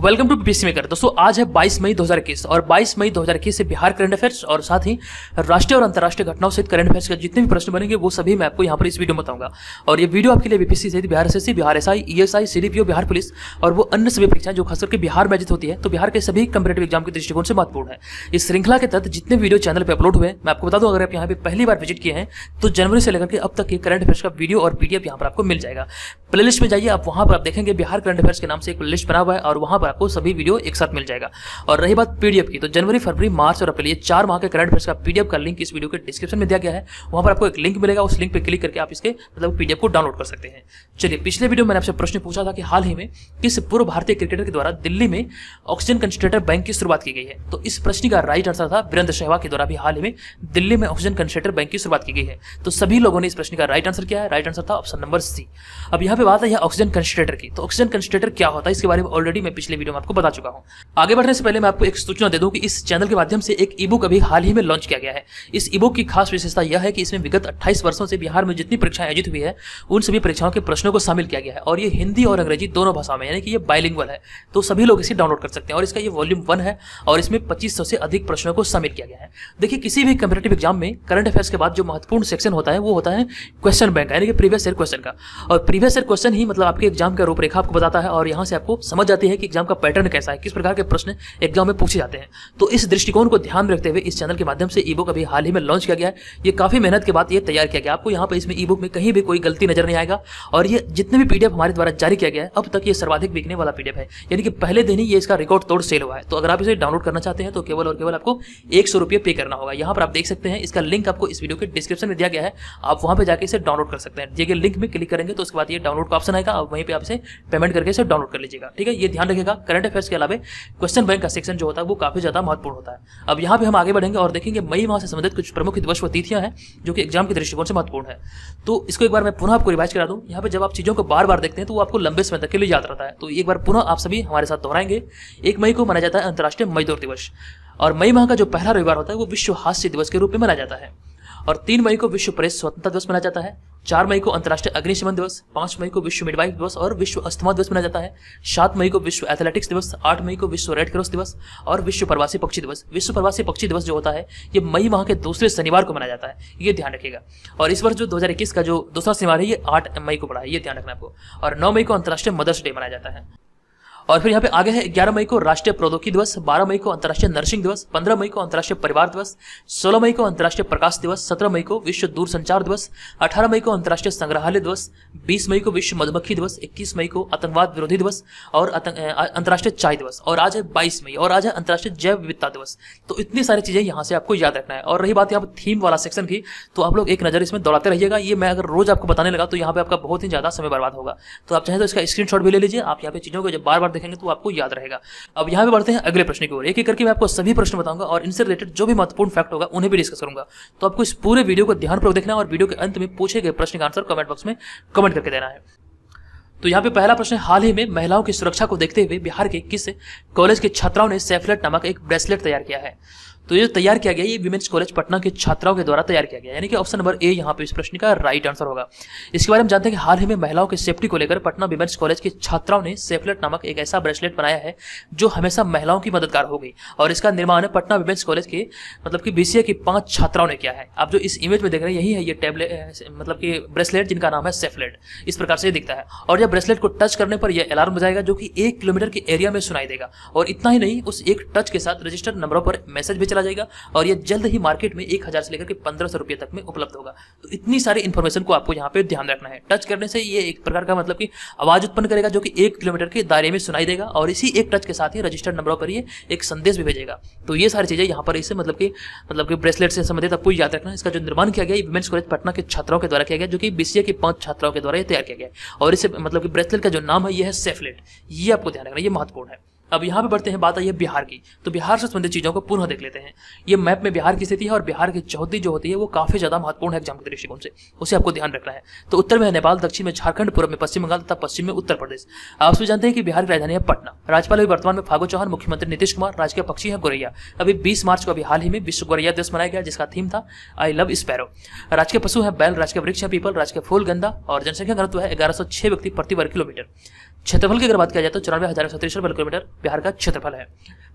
Welcome to BPSC maker. दोस्तों आज है 22 मई 2021 और 22 मई 2021 से बिहार करंट अफेयर्स और साथ ही राष्ट्रीय और अंतर्राष्ट्रीय घटनाओं सहित करंट अफेयर्स के जितने भी प्रश्न बनेंगे वो सभी मैं आपको यहाँ पर इस वीडियो में बताऊंगा। और ये वीडियो आपके लिए बीपीएससी सहित Bihar SSC, Bihar SI, ESI, CDPO, Bihar police और वो अन्य सभी परीक्षाएं जो खासकर के बिहार में आयोजित होती है तो बिहार के सभी कंपेटिटिव एग्जाम के दृष्टिकोण से महत्वपूर्ण है। इस श्रृंखला के तहत जितने वीडियो चैनल पर अपलोड हुए मैं आपको बता दूं, अगर आप यहाँ पे पहली बार विजिट किए हैं तो जनवरी से लेकर के अब तक के करंट अफेयर्स का वीडियो और पीडीएफ यहाँ पर आपको मिल जाएगा। प्लेलिस्ट में जाइए, आप वहां पर आप देखेंगे बिहार करंट अफेयर्स के नाम से एक प्लेलिस्ट बना हुआ है और वहां पर आपको सभी वीडियो एक साथ मिल जाएगा। और रही बात पीडीएफ की, तो जनवरी, फरवरी, मार्च और अप्रैल ये 4 माह के करंट अफेयर्स का पीडीएफ का लिंक इस वीडियो के डिस्क्रिप्शन में दिया गया है। वहां पर आपको एक लिंक मिलेगा, उस लिंक पे क्लिक करके आप इसके पीडीएफ को डाउनलोड कर सकते हैं। चलिए, पिछले वीडियो में मैंने आपसे प्रश्न पूछा था कि हाल ही में किस पूर्व भारतीय क्रिकेटर के द्वारा दिल्ली में ऑक्सीजन कंसंट्रेटर बैंक की शुरुआत की गई है। तो इस प्रश्न का राइट आंसर था वीरेंद्र सहवाग के द्वारा भी हाल ही में दिल्ली में ऑक्सीजन कंसंट्रेटर बैंक की शुरुआत की गई है। तो सभी लोगों ने इस प्रश्न का राइट आंसर किया है। राइट आंसर था ऑप्शन नंबर सी। अब यहाँ पे बात है ऑक्सीजन कंसंट्रेटर की। तो ऑक्सीजन कंसंट्रेटर क्या होता है इसके बारे में ऑलरेडी मैं पिछले वीडियो में आपको बता चुका हूं। आगे बढ़ने से पहले मैं आपको एक सूचना दे दूं कि इस चैनल के माध्यम से एक ई-बुक अभी हाल ही में लॉन्च किया गया है। इस ई-बुक की खास विशेषता यह है कि इसमें विगत 28 वर्षों से बिहार में जितनी परीक्षाएं आयोजित हुई है उन सभी परीक्षाओं के प्रश्नों को शामिल किया गया है और ये हिंदी और अंग्रेजी दोनों भाषाओं में, यानी कि ये बाइलिंगुअल है। तो सभी लोग इसे डाउनलोड कर सकते हैं और इसका ये वॉल्यूम 1 है और इसमें 2500 से अधिक प्रश्नों को शामिल किया गया है। देखिए, किसी भी कंपेटिटिव एग्जाम में करंट अफेयर्स के बाद जो महत्वपूर्ण सेक्शन होता है वो होता है क्वेश्चन बैंक, यानी कि प्रीवियस ईयर क्वेश्चन का। और प्रीवियस ईयर क्वेश्चन ही मतलब आपके एग्जाम का रूपरेखा आपको बताता है और यहाँ से आपको समझ जाती है कि एग्जाम का पैटर्न कैसा है, किस प्रकार के प्रश्न एग्जाम में पूछे जाते हैं। तो इस दृष्टिकोण को ध्यान में रखते हुए इस चैनल के माध्यम से ई-बुक अभी हाल ही में लॉन्च किया गया है। ये काफी मेहनत के बाद ये तैयार किया गया। आपको यहाँ पे इसमें ई-बुक में कहीं भी कोई गलती नजर नहीं आएगा और ये जितने भी पीडीएफ हमारे द्वारा जारी किया गया है अब तक ये सर्वाधिक बिकने वाला पीडीएफ है, यानी कि पहले दिन ही ये इसका रिकॉर्ड तोड़ सेल हुआ है। तो अगर आप इसे डाउनलोड करना चाहते हैं तो केवल और केवल आपको 100 रुपये पे करना होगा। यहाँ पर आप देख सकते हैं, इसका लिंक आपको इस वीडियो के डिस्क्रिप्शन में दिया गया है। आप वहां पर जाकर इसे डाउनलोड कर सकते हैं। दिए गए लिंक में क्लिक करेंगे तो उसके बाद ये डाउनलोड का ऑप्शन आएगा, वहीं पे आप इसे पेमेंट करके इसे डाउनलोड कर लीजिएगा। ठीक है, ये ध्यान रखिएगा। करंट अफेयर्स के अलावा क्वेश्चन बैंक का सेक्शन जो होता है वो काफी ज्यादा महत्वपूर्ण होता है। अब यहाँ पे हम आगे बढ़ेंगे और देखेंगे मई माह से संबंधित कुछ प्रमुख दिवस व तिथियां हैं जो कि एग्जाम के दृष्टिकोण से महत्वपूर्ण है। तो इसको एक बार मैं पुनः आपको रिवाइज करा दूं। यहाँ पे जब आप चीजों को बार बार देखते हैं तो वो आपको लंबे समय तक के लिए याद रहता है। तो एक बार पुनः आप सभी हमारे साथ दोहराएंगे। 1 मई को मनाया जाता है अंतर्राष्ट्रीय मजदूर दिवस और मई माह का जो पहला रविवार होता है वो विश्व हास्य दिवस के रूप में मनाया जाता है। और 3 मई को विश्व प्रेस स्वतंत्रता दिवस मनाया जाता है। 4 मई को अंतर्राष्ट्रीय अग्निशमन दिवस, 5 मई को विश्व मिडवाइफ दिवस और विश्व अस्थमा दिवस मनाया जाता है। 7 मई को विश्व एथलेटिक्स दिवस, 8 मई को विश्व रेड क्रॉस दिवस और विश्व प्रवासी पक्षी दिवस। विश्व प्रवासी पक्षी दिवस जो होता है ये मई माह के दूसरे शनिवार को मनाया जाता है, ये ध्यान रखिएगा। और इस वर्ष जो 2021 का जो दूसरा शनिवार है ये 8 मई को पड़ा है, ये ध्यान रखना आपको। और 9 मई को अंतर्राष्ट्रीय मदर्स डे मनाया जाता है। और फिर यहाँ पे आगे है 11 मई को राष्ट्रीय प्रौद्योगिकी दिवस, 12 मई को अंतर्राष्ट्रीय नर्सिंग दिवस, 15 मई को अंतर्राष्ट्रीय परिवार दिवस, 16 मई को अंतर्राष्ट्रीय प्रकाश दिवस, 17 मई को विश्व दूरसंचार दिवस, 18 मई को अंतर्राष्ट्रीय संग्रहालय दिवस, 20 मई को विश्व मधुमक्खी दिवस, 21 मई को आतंकवाद विरोधी दिवस और अंतर्राष्ट्रीय चाय दिवस और आज है 22 मई और आज है अंतर्राष्ट्रीय जैव विविधता दिवस। तो इतनी सारी चीजें यहाँ से आपको याद रखना है। और रही बात यहाँ पर थीम वाला सेक्शन की, तो आप लोग एक नजर इसमें दौड़ाते रहिएगा। ये मैं अगर रोज आपको बताने लगा तो यहाँ पे आपका बहुत ही ज्यादा समय बर्बाद होगा। तो आप चाहें तो इसका स्क्रीनशॉट भी ले लीजिए। आप यहाँ पे चीजों को जब बार बार देखेंगे तो आपको याद रहेगा। अब यहाँ पे बढ़ते हैं अगले प्रश्न की ओर। एक एक करके मैं आपको सभी प्रश्न बताऊंगा और इनसे रिलेटेड जो भी महत्वपूर्ण फैक्ट होगा उन्हें भी डिस्कस करूंगा। तो आपको इस पूरे वीडियो को ध्यानपूर्वक देखना है और वीडियो के अंत में पूछे गए प्रश्न का आंसर कमेंट बॉक्स में कमेंट करके देना है। तो यहाँ पे पहला प्रश्न, हाल ही में महिलाओं की सुरक्षा को देखते हुए बिहार के किस कॉलेज के छात्राओं ने सेफलेट नामक एक ब्रेसलेट तैयार किया है। तो ये तैयार किया गया, ये विमेंस कॉलेज पटना के छात्राओं के द्वारा तैयार किया गया, यानी कि ऑप्शन नंबर ए यहाँ पे इस प्रश्न का राइट आंसर होगा। इसके बारे में जानते हैं कि हाल ही में महिलाओं की सेफ्टी को लेकर पटना विमेंस कॉलेज के छात्राओं ने सेफलेट नामक एक ऐसा ब्रेसलेट बनाया है जो हमेशा महिलाओं की मददगार हो गई और इसका निर्माण पटना विमेंस कॉलेज के मतलब कि बीसीए की 5 छात्राओं ने किया है। आप जो इस इमेज में देख रहे हैं यही है ये टेबलेट मतलब कि ब्रेसलेट जिनका नाम है सेफलेट। इस प्रकार से दिखता है और जब ब्रेसलेट को टच करने पर यह अलार्म बजाएगा जो कि 1 किलोमीटर के एरिया में सुनाई देगा। और इतना ही नहीं, उस एक टच के साथ रजिस्टर्ड नंबरों पर मैसेज भी चला जाएगा और ये जल्द ही मार्केट में 1000 से लेकर के 1500 रुपये तक में उपलब्ध होगा। तो इतनी सारी इंफॉर्मेशन को आपको यहाँ पे ध्यान रखना है। टच करने से ये एक प्रकार का मतलब कि आवाज उत्पन्न करेगा जो कि 1 किलोमीटर के दायरे में सुनाई देगा और इसी एक टच के साथ ही रजिस्टर्ड नंबरों पर ये एक संदेश भी भेजेगा। तो ये सारी चीजें यहाँ पर इसे मतलब कि ब्रेसलेट से संबंधित आपको याद रखना है। इसका जो निर्माण किया गया विमेंस कॉलेज पटना के छात्राओं के द्वारा किया गया जो कि बीसीए के 5 छात्राओं के द्वारा तैयार किया गया और इसे मतलब कि ब्रेसलेट का जो नाम है ये है सेफलेट। ये आपको ध्यान रखना, ये महत्वपूर्ण है। अब यहाँ पे बढ़ते हैं, बात आई है बिहार की। तो बिहार से संबंधित चीजों को पुनः देख लेते हैं। ये मैप में बिहार की स्थिति है और बिहार की चौहद्दी जो होती है वो काफी ज्यादा महत्वपूर्ण है एग्जाम के दृष्टिकोण से, उसे आपको ध्यान रखना है। तो उत्तर में है नेपाल, दक्षिण में झारखंड, पूर्व में पश्चिम बंगाल तथा पश्चिम में उत्तर प्रदेश। आप सभी जानते हैं कि बिहार की राजधानी है पटना। राज्यपाल अभी वर्तमान में फागू चौहान, मुख्यमंत्री नीतीश कुमार, राजकीय पक्षी है गोरैया। अभी 20 मार्च को अभी हाल ही में विश्व गोरैया दिवस मनाया गया जिसका थीम था आई लव स्पैरो। राजकीय पशु है बैल, राजकीय वृक्ष है पीपल, राजकीय फूल गंदा और जनसंख्या घनत्व है 1106 व्यक्ति प्रति वर्ग किलोमीटर। क्षेत्रफल की अगर बात किया जाए तो 94,163 वर्ग किलोमीटर बिहार का क्षेत्रफल है।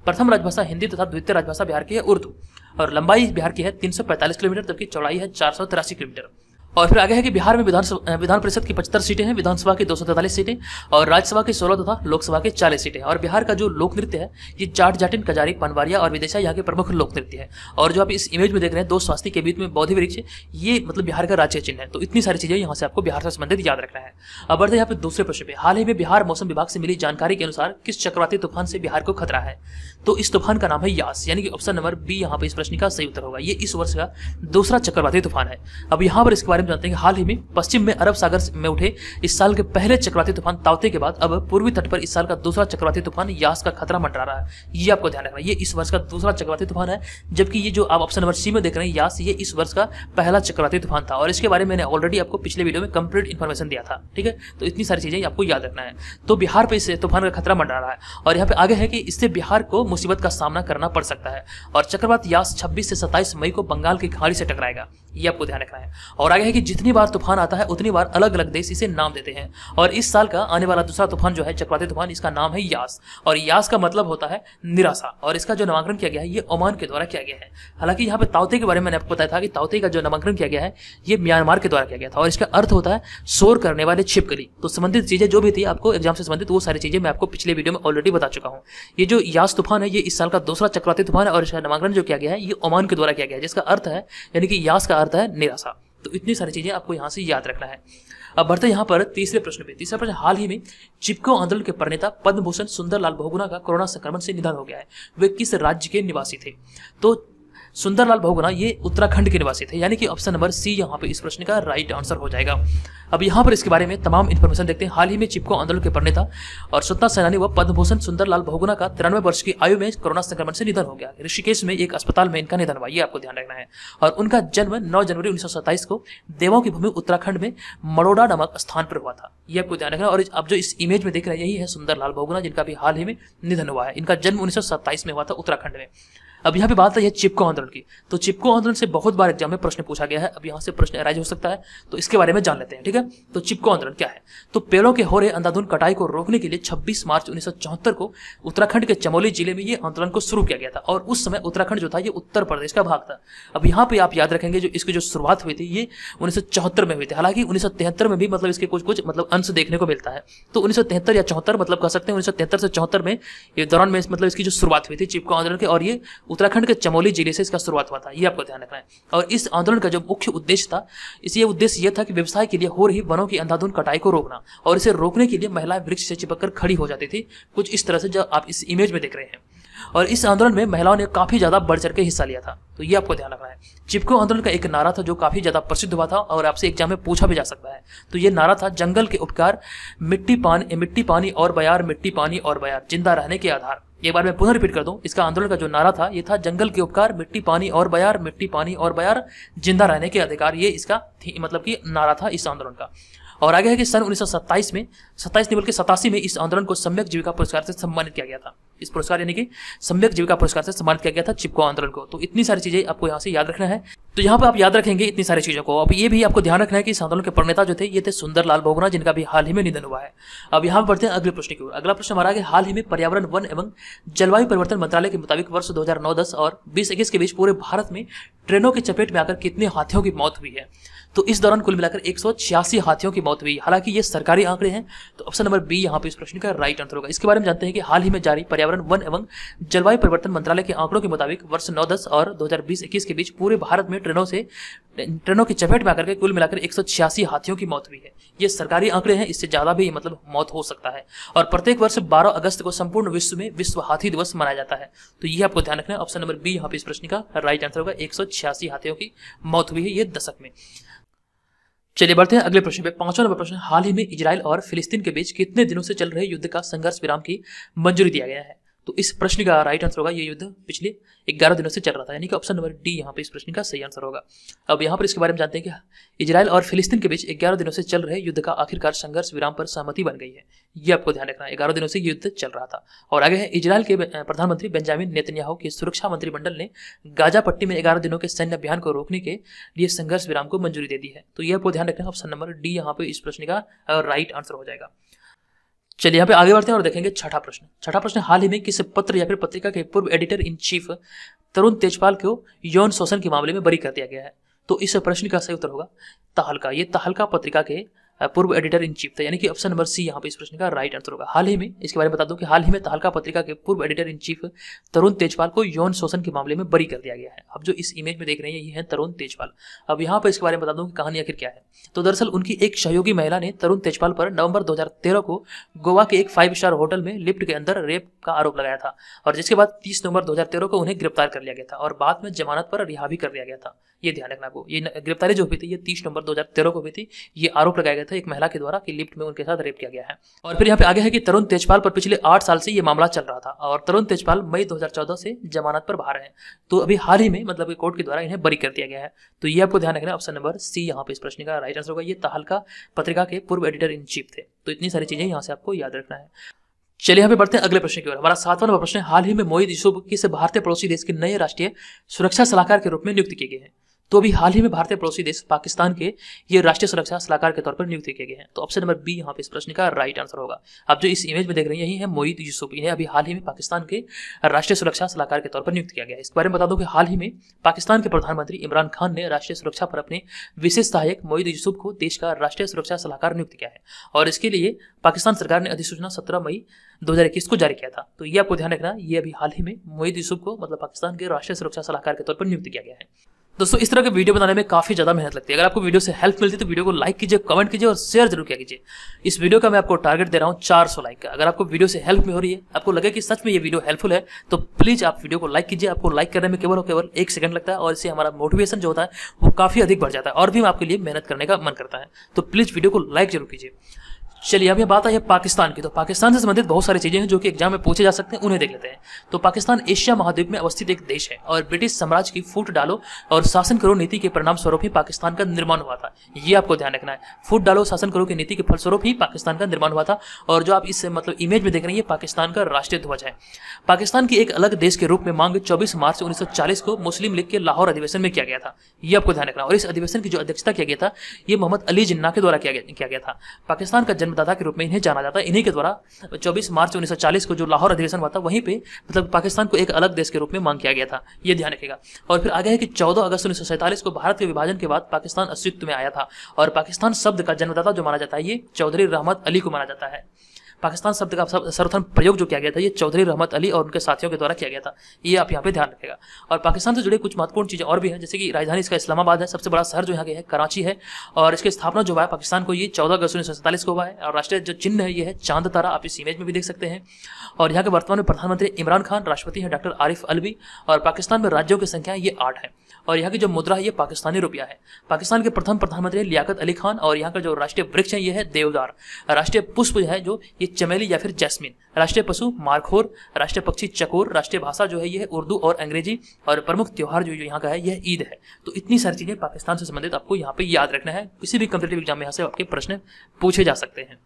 प्रथम राजभाषा हिंदी तथा द्वितीय राजभाषा बिहार की है उर्दू। और लंबाई बिहार की है 345 किलोमीटर, जबकि चौड़ाई है 483 किलोमीटर। और फिर आगे है कि बिहार में विधान परिषद की 75 सीटें हैं, विधानसभा की 243 सीटें और राज्यसभा की 16 तथा लोकसभा की 40 सीटें। और बिहार का जो लोक नृत्य है ये जाट, जाटिन, कजारी, पनवारिया और विदेशा यहाँ के प्रमुख लोक नृत्य है। और जो आप इस इमेज में देख रहे हैं, दो स्वास्थ्य के बीच में बोधि वृक्ष, ये मतलब बिहार का राज्य चिन्ह है। तो इतनी सारी चीजें यहाँ से आपको बिहार से संबंधित याद रखना है। अब बढ़ते यहाँ पे दूसरे प्रश्न पे। हाल ही में बिहार मौसम विभाग से मिली जानकारी के अनुसार किस चक्रवाती तूफान से बिहार को खतरा है? तो इस तूफान का नाम है यास, यानी कि ऑप्शन नंबर बी यहाँ पे इस प्रश्न का सही उत्तर होगा। ये इस वर्ष का दूसरा चक्रवाती तूफान है। अब यहाँ पर इसके बारे में जानते हैं कि हाल ही में पश्चिम में अरब सागर में उठे इस साल के पहले चक्रवाती तूफान ताउते के बाद अब पूर्वी तट पर इस साल का दूसरा चक्रवाती तूफान यास का खतरा मंडरा रहा है। ये आपको ध्यान रखना है, ये इस वर्ष का दूसरा चक्रवाती तूफान है, जबकि ये जो आप ऑप्शन नंबर सी में देख रहे हैं यास, ये इस वर्ष का पहला चक्रवाती तूफान था। और इसके बारे में मैंने ऑलरेडी आपको पिछले वीडियो में कंप्लीट इन्फॉर्मेशन दिया था, ठीक है। तो इतनी सारी चीजें आपको याद रखना है। तो बिहार पे इस तूफान का खतरा मंडरा रहा है और यहाँ पे आगे है कि इससे बिहार को मुसीबत का सामना करना पड़ सकता है। और चक्रवात यास 26 से 27 मई को बंगाल की खाड़ी से टकराएगा, ये आपको ध्यान रखना है। और आगे है कि जितनी बार तूफान आता है उतनी बार अलग अलग देश इसे नाम देते हैं। और इस साल का आने वाला दूसरा तूफान जो है चक्रवाती तूफान, इसका नाम है यास। और यास का मतलब होता है निराशा। और इसका जो नामकरण किया गया है ये ओमान के द्वारा किया गया है। हालांकि यहाँ पे ताउते के बारे में मैंने आपको बताया था कि ताउते का जो नामकरण किया गया है ये म्यांमार के द्वारा किया गया था। और इसका अर्थ होता है शोर करने वाले छिपकली। तो संबंधित चीजें जो भी थी आपको एग्जाम से संबंधित, वो सारी चीजें मैं आपको पिछले वीडियो में ऑलरेडी बता चुका हूँ। ये जो यास तूफान है ये इस साल का दूसरा चक्रवाती तूफान है और इसका नामकरण जो किया गया है ये ओमान के द्वारा किया गया है, जिसका अर्थ है यानी कि यास का अर्थ है निराशा। तो इतनी सारी चीजें आपको यहाँ से याद रखना है। अब बढ़ते यहाँ पर तीसरे प्रश्न पे। तीसरा प्रश्न, हाल ही में चिपको आंदोलन के प्रणेता पद्म भूषण सुंदरलाल बहुगुणा का कोरोना संक्रमण से निधन हो गया है। वे किस राज्य के निवासी थे? तो सुंदरलाल बहुगुणा ये उत्तराखंड के निवासी थे, यानी कि ऑप्शन नंबर सी यहाँ पे इस प्रश्न का राइट आंसर हो जाएगा। अब यहाँ पर इसके बारे में तमाम इन्फॉर्मेशन देखते हैं। हाल ही में चिपको आंदोलन के प्रणेता और स्वतंत्रता सेनानी व पद्म भूषण सुंदरलाल बहुगुणा का 93 वर्ष की आयु में कोरोना संक्रमण से निधन हो गया। ऋषिकेश में एक अस्पताल में इनका निधन हुआ, ये आपको ध्यान रखना है। और उनका जन्म 9 जनवरी 1927 को देवों की भूमि उत्तराखंड में मड़ोडा नामक स्थान पर हुआ था, ये आपको ध्यान रखना। और अब जो इस इमेज में देख रहे हैं यही है सुंदरलाल बहुगुणा, जिनका भी हाल ही में निधन हुआ है। इनका जन्म 1927 में हुआ था उत्तराखंड में। अब यहाँ पे बात है चिपको आंदोलन की। तो चिपको आंदोलन से बहुत बार एग्जाम में प्रश्न पूछा गया है। अब यहाँ से प्रश्न अराइज हो सकता है, तो इसके बारे में जान लेते हैं, ठीक है। तो चिपको आंदोलन क्या है? तो पेड़ों के हो रहे अंधाधुंध कटाई को रोकने के लिए 26 मार्च 1974 को उत्तराखंड के चमोली जिले में ये आंदोलन को शुरू किया गया था। और उस समय उत्तराखंड जो था ये उत्तर प्रदेश का भाग था। अब यहाँ पे आप याद रखेंगे जो इसकी जो शुरुआत हुई थी ये 1974 में हुई थी। हालांकि 1973 में भी मतलब इसके कुछ मतलब अंश देखने को मिलता है। तो 1973 या 74 मतलब कह सकते हैं 1973 से 74 में ये दौरान में मतलब इसकी जो शुरुआत हुई थी चिपको आंदोलन की। और ये उत्तराखंड के चमोली जिले से इसका शुरुआत हुआ था, ये आपको ध्यान रखना है। और इस आंदोलन का जो मुख्य उद्देश्य था, इस उद्देश्य यह था कि व्यवसाय के लिए हो रही वनों की अंधाधुंध कटाई को रोकना। और इसे रोकने के लिए महिलाएं वृक्ष से चिपककर खड़ी हो जाती थी, कुछ इस तरह से जो आप इस इमेज में देख रहे हैं। और इस आंदोलन में महिलाओं ने काफी ज्यादा बढ़ चढ़ के हिस्सा लिया था, तो ये आपको ध्यान रखना है। चिपको आंदोलन का एक नारा था जो काफी ज्यादा प्रसिद्ध हुआ था और आपसे एग्जाम में पूछा भी जा सकता है। तो ये नारा था, जंगल के उपकार, मिट्टी पानी और बयार, मिट्टी पानी और बयार, जिंदा रहने के आधार। एक बार मैं पुनः रिपीट कर दूं, इसका आंदोलन का जो नारा था ये था, जंगल के उपकार, मिट्टी पानी और बयार, मिट्टी पानी और बयार, जिंदा रहने के अधिकार। ये इसका मतलब कि नारा था इस आंदोलन का। और आगे है कि सन 1927 में 27 नहीं बल्कि 87 में इस आंदोलन को सम्यक जीविका पुरस्कार से सम्मानित किया गया था। इस पुरस्कार यानी कि सम्यक जीविका पुरस्कार से सम्मानित किया गया था चिपको आंदोलन को। तो इतनी सारी चीजें आपको यहाँ से याद रखना है। तो यहाँ पे आप याद रखेंगे इतनी सारी चीजों को। अब ये भी आपको ध्यान रखना है कि इस आंदोलन के प्रणेता जो थे ये थे सुंदरलाल बहुगुणा, जिनका भी हाल ही में निधन हुआ है। अब यहाँ पर बढ़ते हैं अगले प्रश्न की ओर। अगला प्रश्न हमारा है, हाल ही में पर्यावरण, वन एवं जलवायु परिवर्तन मंत्रालय के मुताबिक वर्ष 2009-10 और 2021 के बीच पूरे भारत में ट्रेनों की चपेट में आकर कितने हाथियों की मौत हुई है? तो इस दौरान कुल मिलाकर 186 हाथियों की मौत हुई। हालांकि ये सरकारी आंकड़े हैं, तो ऑप्शन नंबर बी यहाँ पे इस प्रश्न का राइट आंसर होगा। इसके बारे में जानते हैं कि हाल ही में जारी पर्यावरण, वन एवं जलवायु परिवर्तन मंत्रालय के आंकड़ों के मुताबिक वर्ष 9-10 और 2020-21 के बीच पूरे भारत में ट्रेनों की चपेट में आकर के कुल मिलाकर 186 हाथियों की मौत हुई है। ये सरकारी आंकड़े हैं, इससे ज्यादा भी मतलब मौत हो सकता है। और प्रत्येक वर्ष 12 अगस्त को संपूर्ण विश्व में विश्व हाथी दिवस मनाया जाता है। तो ये आपको ध्यान रखना है। ऑप्शन नंबर बी यहाँ पे इस प्रश्न का राइट आंसर होगा। 186 हाथियों की मौत हुई है ये दशक में। चलिए बढ़ते हैं अगले प्रश्न पे। 5वां नंबर प्रश्न, हाल ही में इजराइल और फिलिस्तीन के बीच कितने दिनों से चल रहे युद्ध का संघर्ष विराम की मंजूरी दिया गया है? तो इस प्रश्न का राइट आंसर होगा, ये युद्ध पिछले 11 दिनों से चल रहा था, यानी कि ऑप्शन नंबर डी यहाँ पे इस प्रश्न का सही आंसर होगा। अब यहाँ पर इसके बारे में जानते हैं कि इजराइल और फिलिस्तीन के बीच 11 दिनों से चल रहे युद्ध का आखिरकार संघर्ष विराम पर सहमति बन गई है। ये आपको ध्यान रखना है, 11 दिनों से युद्ध चल रहा था। और आगे है, इजराइल के प्रधानमंत्री बेंजामिन नेतन्याहू की सुरक्षा मंत्रिमंडल ने गाजा पट्टी में 11 दिनों के सैन्य अभियान को रोकने के लिए संघर्ष विराम को मंजूरी दे दी है। तो ये आपको ध्यान रखना है, ऑप्शन नंबर डी यहाँ पे इस प्रश्न का राइट आंसर हो जाएगा। चलिए यहाँ पे आगे बढ़ते हैं और देखेंगे छठा प्रश्न। छठा प्रश्न, हाल ही में किस पत्र या फिर पत्रिका के पूर्व एडिटर इन चीफ तरुण तेजपाल को यौन शोषण के मामले में बरी कर दिया गया है? तो इस प्रश्न का सही उत्तर होगा तहलका। ये तहलका पत्रिका के पूर्व एडिटर इन चीफ थे, यानी कि ऑप्शन नंबर सी यहाँ पे इस प्रश्न का राइट आंसर होगा। हाल ही में, इसके बारे में बता दूं कि हाल ही में तहलका पत्रिका के पूर्व एडिटर इन चीफ तरुण तेजपाल को यौन शोषण के मामले में बरी कर दिया गया है। अब जो इस इमेज में देख रहे हैं ये है तरुण तेजपाल। अब यहाँ पर इसके बारे में बता दूं कि कहानी आखिर क्या है। तो दरअसल उनकी एक सहयोगी महिला ने तरुण तेजपाल पर नवंबर 2013 को गोवा के एक 5 स्टार होटल में लिफ्ट के अंदर रेप का आरोप लगाया था, और जिसके बाद 30 नवंबर 2013 को उन्हें गिरफ्तार कर लिया गया था और बाद में जमानत पर रिहा भी कर दिया गया था। ये ध्यान रखना आपको, ये गिरफ्तारी जो हुई थी ये 30 नवंबर 2013 को हुई थी। ये आरोप लगाया गया था एक महिला के द्वारा कि लिफ्ट में उनके साथ रेप किया गया है। और फिर यहाँ पे आगे है कि तरुण तेजपाल पर पिछले 8 साल से ये मामला चल रहा था और तरुण तेजपाल मई 2014 से जमानत पर बाहर हैं। तो अभी हाल ही में मतलब कोर्ट के द्वारा इन्हें बरी कर दिया गया है। तो ये आपको ध्यान रखना, ऑप्शन नंबर सी यहाँ पे इस प्रश्न का राइट आंसर होगा। ये तहलका पत्रिका के पूर्व एडिटर इन चीफ थे। तो इतनी सारी चीजें यहाँ से आपको याद रखना है। चलिए यहाँ पे बढ़ते हैं अगले प्रश्न की ओर। हमारा 7वां नंबर प्रश्न है, हाल ही में मोईद यूसुफ किस भारतीय पड़ोसी देश के नए राष्ट्रीय सुरक्षा सलाहकार के रूप में नियुक्त किए गए हैं? तो अभी हाल ही में भारतीय पड़ोसी देश पाकिस्तान के ये राष्ट्रीय सुरक्षा सलाहकार के तौर पर नियुक्त किए गए हैं। तो ऑप्शन नंबर बी यहाँ पे इस प्रश्न का राइट आंसर होगा। आप जो इस इमेज में देख रहे हैं यही है मोईद यूसुफ। इन्हें अभी हाल ही में पाकिस्तान के राष्ट्रीय सुरक्षा सलाहकार के तौर पर नियुक्त किया गया है। इसके बारे में बता दूं कि हाल ही में पाकिस्तान के प्रधानमंत्री इमरान खान ने राष्ट्रीय सुरक्षा पर अपने विशेष सहायक मोईद यूसुफ को देश का राष्ट्रीय सुरक्षा सलाहकार नियुक्त किया है, और इसके लिए पाकिस्तान सरकार ने अधिसूचना 17 मई 2021 को जारी किया था। तो ये आपको ध्यान रखना, ये अभी हाल ही में मोईद यूसुफ को मतलब पाकिस्तान के राष्ट्रीय सुरक्षा सलाहकार के तौर पर नियुक्त किया गया है। दोस्तों, इस तरह के वीडियो बनाने में काफी ज्यादा मेहनत लगती है। अगर आपको वीडियो से हेल्प मिलती है तो वीडियो को लाइक कीजिए, कमेंट कीजिए और शेयर जरूर किया कीजिए। इस वीडियो का मैं आपको टारगेट दे रहा हूँ 400 लाइक का। अगर आपको वीडियो से हेल्प में हो रही है, आपको लगे कि सच में ये वीडियो हेल्पफुल है, तो प्लीज आप वीडियो को लाइक कीजिए। आपको लाइक करने में केवल 1 सेकंड लगता है और इससे हमारा मोटिवेशन जो होता है वो काफी अधिक बढ़ जाता है और भी आपके लिए मेहनत करने का मन करता है। तो प्लीज वीडियो को लाइक जरूर कीजिए। चलिए अब ये बात आई है पाकिस्तान की। तो पाकिस्तान से संबंधित बहुत सारी चीजें हैं जो कि एग्जाम में पूछे जा सकते हैं, उन्हें देख लेते हैं। तो पाकिस्तान एशिया महाद्वीप में अवस्थित एक देश है और ब्रिटिश साम्राज्य की फूट डालो और शासन करो नीति के परिणाम स्वरूप ही पाकिस्तान का निर्माण हुआ था। ये आपको ध्यान रखना है, फूट डालो शासन करो की नीति के फलस्वरूप ही पाकिस्तान का निर्माण हुआ था। और जो आप इस मतलब इमेज में देख रहे हैं ये पाकिस्तान का राष्ट्रीय ध्वज है। पाकिस्तान की एक अलग देश के रूप में मांग 24 मार्च 1940 को मुस्लिम लीग के लाहौर अधिवेशन में किया गया था। ये आपको ध्यान रखना। और इस अधिवेशन की जो अध्यक्षता किया गया था ये मोहम्मद अली जिन्ना के द्वारा किया गया था। पाकिस्तान का जन्मदाता के रूप में इन्हें जाना जाता है। इन्हीं के द्वारा 24 मार्च 1940 को जो लाहौर अधिवेशन हुआ था वहीं पे मतलब पाकिस्तान को एक अलग देश के रूप में मांग किया गया था। ये ध्यान रखिएगा। और फिर आगे है कि 14 अगस्त 1947 को भारत के विभाजन के बाद पाकिस्तान अस्तित्व में आया था और पाकिस्तान शब्द का जन्मदाता जो माना जाता है ये चौधरी रहमत अली को माना जाता है। पाकिस्तान शब्द का सर्वप्रथम प्रयोग जो किया गया था ये चौधरी रहमत अली और उनके साथियों के द्वारा किया गया था। ये आप यहाँ पे ध्यान रखेगा। और पाकिस्तान से जुड़े कुछ महत्वपूर्ण चीजें और भी हैं, जैसे कि राजधानी इसका इस्लामाबाद है, सबसे बड़ा शहर जो यहाँ के है कराची है, और इसकी स्थापना जो हुआ है पाकिस्तान को ये 14 अगस्त 1947 को हुआ है। और राष्ट्रीय जो चिन्ह है ये है चांद तारा, आप इस इमेज में भी देख सकते हैं। और यहाँ के वर्तमान में प्रधानमंत्री इमरान खान, राष्ट्रपति हैं डॉक्टर आरिफ अलवी। और पाकिस्तान में राज्यों की संख्या ये 8 है। और यहाँ की जो मुद्रा है ये पाकिस्तानी रुपया है। पाकिस्तान के प्रथम प्रधानमंत्री लियाकत अली खान। और यहाँ का जो राष्ट्रीय वृक्ष है ये है देवदार। राष्ट्रीय पुष्प है जो ये चमेली या फिर जैस्मिन। राष्ट्रीय पशु मारखोर। राष्ट्रीय पक्षी चकोर। राष्ट्रीय भाषा जो है ये है उर्दू और अंग्रेजी। और प्रमुख त्योहार जो यहाँ का है यह ईद है। तो इतनी सारी चीजें पाकिस्तान से संबंधित आपको यहाँ पे याद रखना है। किसी भी कॉम्पिटिटिव एग्जाम में यहाँ से आपके प्रश्न पूछे जा सकते हैं।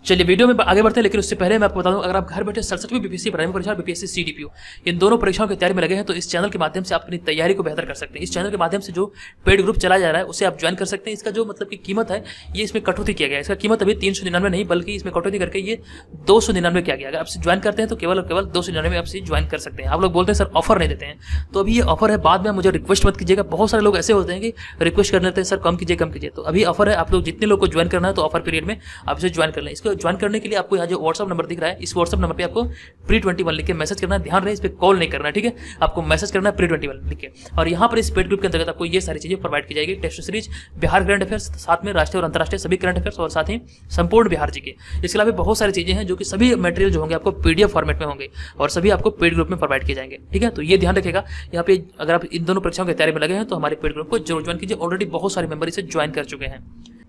चलिए वीडियो में आगे बढ़ते हैं, लेकिन उससे पहले मैं आपको बता दूं, अगर आप घर बैठे 67वीं बीपीएससी प्राइमरी परीक्षा और बीपीएससी सीडीपीओ इन दोनों परीक्षाओं की तैयारी में लगे हैं तो इस चैनल के माध्यम से आप अपनी तैयारी को बेहतर कर सकते हैं। इस चैनल के माध्यम से जो पेड ग्रुप चला जा रहा है उसे आप ज्वाइन कर सकते हैं। इसका जो मतलब की कीमत है ये इसमें कटौती किया गया है। इसका कीमत अभी 399 नहीं बल्कि इसमें कटौती करके ये 299 किया गया। अगर आपसे ज्वाइन करते हैं तो केवल 299 में आपसे ज्वाइन कर सकते हैं। आप लोग बोलते हैं सर ऑफर नहीं देते हैं, तो अभी ये ऑफर है। बाद में मुझे रिक्वेस्ट मत कीजिएगा। बहुत सारे लोग ऐसे होते हैं कि रिक्वेस्ट कर लेते हैं सर कम कीजिए। तो अभी ऑफर है, आप लोग जितने लोग को ज्वाइन करना है तो ऑफर पीरियड में आप इसे ज्वाइन कर लें। इसको ज्वाइन करने के लिए आपको यहाँ जो व्हाट्सएप नंबर दिख रहा है इस व्हाट्सएप नंबर पे आपको pre21 लिख के मैसेज करना है। ध्यान रहे इस पे कॉल नहीं करना है, ठीक है। आपको मैसेज करना है pre21 लिख के। और यहाँ पर इस पेड ग्रुप के अंतर्गत आपको ये सारी चीजें प्रोवाइड की जाएगी। Test series, Bihar current affairs, साथ में राष्ट्रीय और अंतर्राष्ट्रीय सभी करंट अफेयर्स और साथ ही संपूर्ण बिहार जी के। इसके अलावा बहुत सारी चीजें हैं जो कि सभी मटेरियल जो होंगे आपको पीडीएफ फॉर्मेट में होंगे और सभी आपको पेड ग्रुप में प्रोवाइड किए जाएंगे, ठीक है। तो ये ध्यान रखेगा। यहाँ पे अगर आप इन दोनों परीक्षाओं की तैयारी में लगे हैं तो हमारे पेड ग्रुप को जरूर ज्वाइन कीजिए। ऑलरेडी बहुत सारे मेंबर इसे ज्वाइन कर चुके हैं।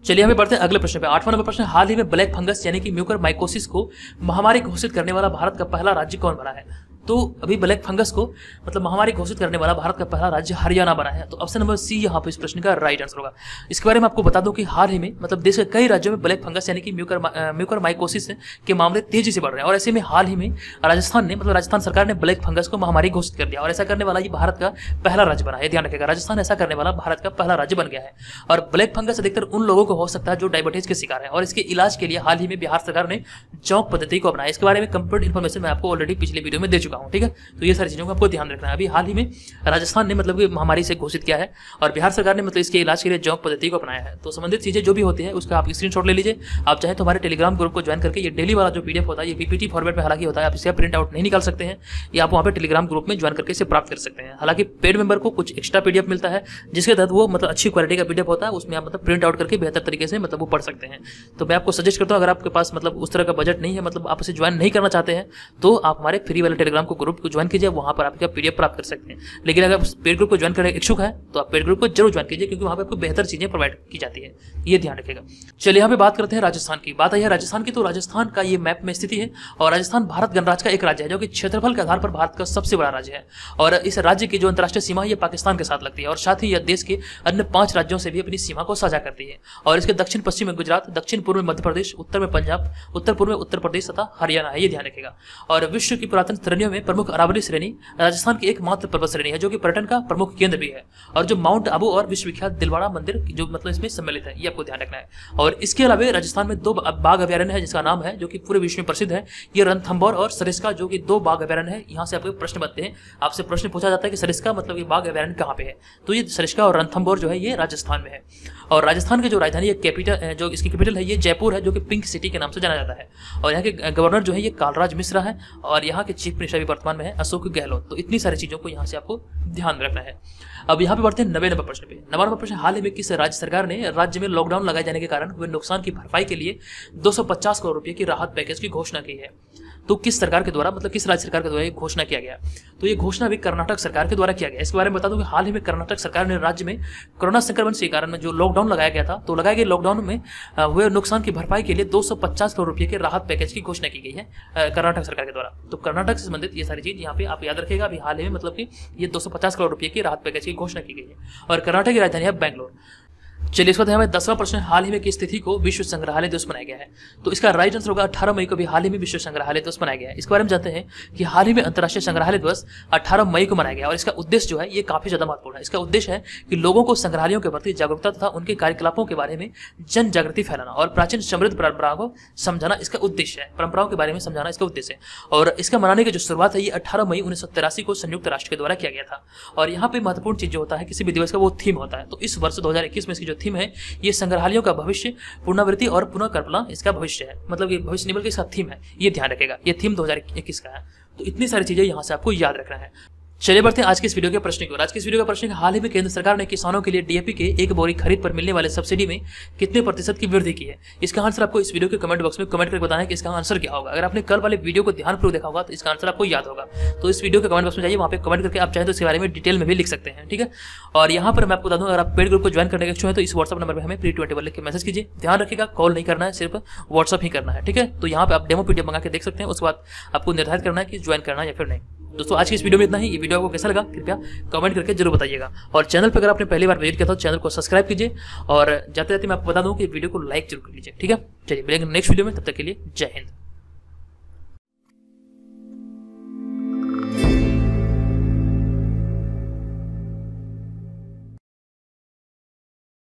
चलिए हमें बढ़ते हैं अगले प्रश्न पे। 8वां नंबर प्रश्न, हाल ही में ब्लैक फंगस यानी कि म्यूकर माइकोसिस को महामारी घोषित करने वाला भारत का पहला राज्य कौन बना है? तो अभी ब्लैक फंगस को मतलब महामारी घोषित करने वाला भारत का पहला राज्य हरियाणा बना है। तो ऑप्शन नंबर सी यहाँ पे इस प्रश्न का राइट आंसर होगा। इसके बारे में आपको बता दूं कि हाल ही में मतलब देश के कई राज्यों में ब्लैक फंगस यानी कि म्यूकरमाइकोसिस के मामले तेजी से बढ़ रहे हैं और ऐसे में हाल ही में राजस्थान सरकार ने ब्लैक फंगस को महामारी घोषित कर दिया और ऐसा करने वाला ये भारत का पहला राज्य बना है। ध्यान रखिएगा, राजस्थान ऐसा करने वाला भारत का पहला राज्य बन गया है। और ब्लैक फंगस अधिकतर उन लोगों को हो सकता है जो डायबिटीज के शिकार है और इसके इलाज के लिए हाल ही में बिहार सरकार ने जॉक पद्धति को अपनाया। इसके बारे में कंप्लीट इन्फॉर्मेशन मैं आपको ऑलरेडी पिछले वीडियो में दे चुका हूं। ठीक है, तो ये सारी चीजों को आपको ध्यान रखना है। अभी हाल ही में राजस्थान ने मतलब कि महामारी से घोषित किया है और बिहार सरकार ने मतलब इसके इलाज के लिए जॉक पद्धति को अपनाया है। तो संबंधित चीजें जो भी होती है उसका आप स्क्रीनशॉट ले लीजिए। आप चाहे तो हमारे टेलीग्राम ग्रुप को ज्वाइन करके ये डेली वाला जो पीडीएफ होता है ये पीपीटी फॉर्मेट में हालांकि होता है, आप इसका प्रिंट आउट नहीं निकाल सकते हैं, ये आप वहाँ पे टेलीग्राम ग्रुप में ज्वाइन करके इसे प्राप्त कर सकते हैं। हालांकि पेड मेंबर को कुछ एक्स्ट्रा पीडीएफ मिलता है जिसके तहत वो मतलब अच्छी क्वालिटी का पीडीएफ होता है, उसमें आप मतलब प्रिंट आउट करके बेहतर तरीके से मतलब वो पढ़ सकते हैं। तो मैं आपको सजेस्ट करता हूँ अगर आपके पास मतलब उस तरह का बजट नहीं है, मतलब आप इसे ज्वाइन नहीं करना चाहते हैं, तो आप हमारे फ्री वाले टेलीग्राम को ग्रुप को ज्वाइन कीजिए, वहाँ पर आपका पीडीएफ प्राप्त कर सकते हैं। लेकिन अगर पेड ग्रुप को ज्वाइन करने इच्छुक है तो आप पेड ग्रुप को जरूर ज्वाइन कीजिए क्योंकि वहाँ पर आपको बेहतर चीजें प्रोवाइड की जाती है, ये ध्यान रखिएगा। चलिए यहाँ पे बात करते हैं राजस्थान की। बात आई है राजस्थान की, तो राजस्थान का ये मैप में स्थिति है और राजस्थान भारत गणराज्य का एक राज्य है जो कि क्षेत्रफल के आधार पर भारत का सबसे बड़ा राज्य है और इस राज्य की जो अंतर्राष्ट्रीय सीमा है ये पाकिस्तान के साथ लगती है और साथ ही यह देश के अन्य 5 राज्यों से भी अपनी सीमा को साझा करती है। और इसके दक्षिण पश्चिम में गुजरात, दक्षिण पूर्व में मध्य प्रदेश, उत्तर में पंजाब, उत्तर पूर्व में उत्तर प्रदेश तथा हरियाणा है, ये ध्यान रखिएगा। और विश्व की पुरातन श्रेणियों में प्रमुख अरावली श्रेणी राजस्थान की एकमात्र पर्वत श्रेणी है जो कि पर्यटन का प्रमुख केंद्र भी है और जो माउंट आबू और विश्वविख्यात दिलवाड़ा मंदिर जो मतलब इसमें सम्मिलित है, ये आपको ध्यान रखना है। और इसके अलावा राजस्थान में 2 बाघ अभयारण्य है जिसका नाम है जो कि पूरे विश्व में प्रसिद्ध है, ये रणथंभौर और सरिस्का जो कि 2 बाघ अभयारण्य है। यहाँ से आपको प्रश्न बनते हैं, आपसे प्रश्न पूछा जाता है कि सरिस्का मतलब ये बाघ अभयारण्य कहाँ पे है, तो ये सरिस्का और रणथंभौर जो है ये राजस्थान में है। और राजस्थान की जो राजधानी है कैपिटल जो इसकी कैपिटल है ये जयपुर है जो कि पिंक सिटी के नाम से जाना जाता है। और यहाँ के गवर्नर जो है ये कालराज मिश्रा है और यहाँ के चीफ मिनिस्टर भी वर्तमान में है अशोक गहलोत। तो इतनी सारी चीजों को यहाँ से आपको ध्यान रखना है। अब यहाँ पे बढ़ते हैं 90 नंबर प्रश्न पे। 90 नंबर प्रश्न, हाल ही में किस राज्य सरकार ने राज्य में लॉकडाउन लगाए जाने के कारण हुए नुकसान की भरपाई के लिए 250 करोड़ रुपए की राहत पैकेज की घोषणा की है? तो किस सरकार के द्वारा मतलब किस राज्य सरकार के द्वारा ये घोषणा किया गया? तो ये घोषणा भी कर्नाटक सरकार के द्वारा किया गया। इसके बारे में बता दूं कि हाल ही में कर्नाटक सरकार ने राज्य में कोरोना संक्रमण के कारण जो लॉकडाउन लगाया गया था, तो लगाए गए लॉकडाउन में हुए नुकसान की भरपाई के लिए 250 करोड़ रुपए के राहत पैकेज की घोषणा की गई है कर्नाटक सरकार के द्वारा। तो कर्नाटक से संबंधित ये सारी चीज यहाँ पे आप याद रखिएगा। अभी हाल ही में मतलब कि ये 250 करोड़ रुपए की राहत पैकेज की घोषणा की गई है और कर्नाटक की राजधानी है बेंगलोर। चलिए इसके बाद हमें 10वां प्रश्न, हाल ही में किस तिथि को विश्व संग्रहालय दिवस मनाया गया है? तो इसका राइट आंसर होगा 18 मई को भी हाल ही में विश्व संग्रहालय दिवस मनाया गया है। इसके बारे में जानते हैं कि हाल ही में अंतर्राष्ट्रीय संग्रहालय दिवस 18 मई को मनाया गया और इसका उद्देश्य जो है ये काफी ज्यादा महत्वपूर्ण है। इसका उद्देश्य है कि लोगों को संग्रहालयों के प्रति जागरूकता तथा उनके कार्यकलापों के बारे में जन जागृति फैलाना और प्राचीन समृद्ध परंपराओं को समझाना इसका उद्देश्य है। परंपराओं के बारे में समझाना इसका उद्देश्य है और इसका मनाने की जो शुरुआत है ये 18 मई 1983 को संयुक्त राष्ट्र के द्वारा किया गया था। और यहाँ पे महत्वपूर्ण चीज जो होता है किसी भी दिवस का वो थीम होता है। तो इस वर्ष 2021 में इसकी जो थीम है ये संग्रहालयों का भविष्य, पुनरावृत्ति और पुनर्कल्पना इसका भविष्य है। मतलब ये भविष्य नहीं बल्कि इसका थीम है, ये ध्यान रखेगा। ये थीम 2021 का है। तो इतनी सारी चीजें यहाँ से आपको याद रखना है। चलिए बढ़ते हैं आज के इस वीडियो के प्रश्न की ओर। आज के इस वीडियो का प्रश्न है, हाल ही में केंद्र सरकार ने किसानों के लिए डीएपी के 1 बोरी खरीद पर मिलने वाले सब्सिडी में कितने प्रतिशत की वृद्धि की है? इसका आंसर आपको इस वीडियो के कमेंट बॉक्स में कमेंट करके बताना है कि इसका आंसर क्या होगा। अगर आपने कल वाले वीडियो को ध्यानपूर्वक देखा होगा तो इसका आंसर आपको याद होगा। तो इस वीडियो के कमेंट बॉक्स में जाइए, वहाँ पे कमेंट करके आप चाहें तो इसके बारे में डिटेल में भी लिख सकते हैं, ठीक है। और यहाँ पर मैं आपको बता दूँ, अगर आप पेड ग्रुप को ज्वाइन करने के इच्छुक हैं तो इस व्हाट्सअप नंबर पर हमें प्री21 लिख के मैसेज कीजिए। ध्यान रखिएगा, कॉल नहीं करना है, सिर्फ व्हाट्सअप ही करना है, ठीक है। तो यहाँ पे आप डेमो पीडीएफ मंगा के देख सकते हैं। उसके बाद आपको निर्धारित करना है कि ज्वाइन करना है या फिर नहीं। दोस्तों आज की इस वीडियो में इतना ही। ये वीडियो आपको कैसा लगा कृपया कमेंट करके जरूर बताइएगा और चैनल पर अगर आपने पहली बार विजिट किया तो चैनल को सब्सक्राइब कीजिए और जाते जाते मैं आपको बता दूं कि वीडियो को लाइक जरूर कर लीजिए, ठीक है। चलिए मिलेंगे नेक्स्ट वीडियो में, तब तक के लिए जय हिंद।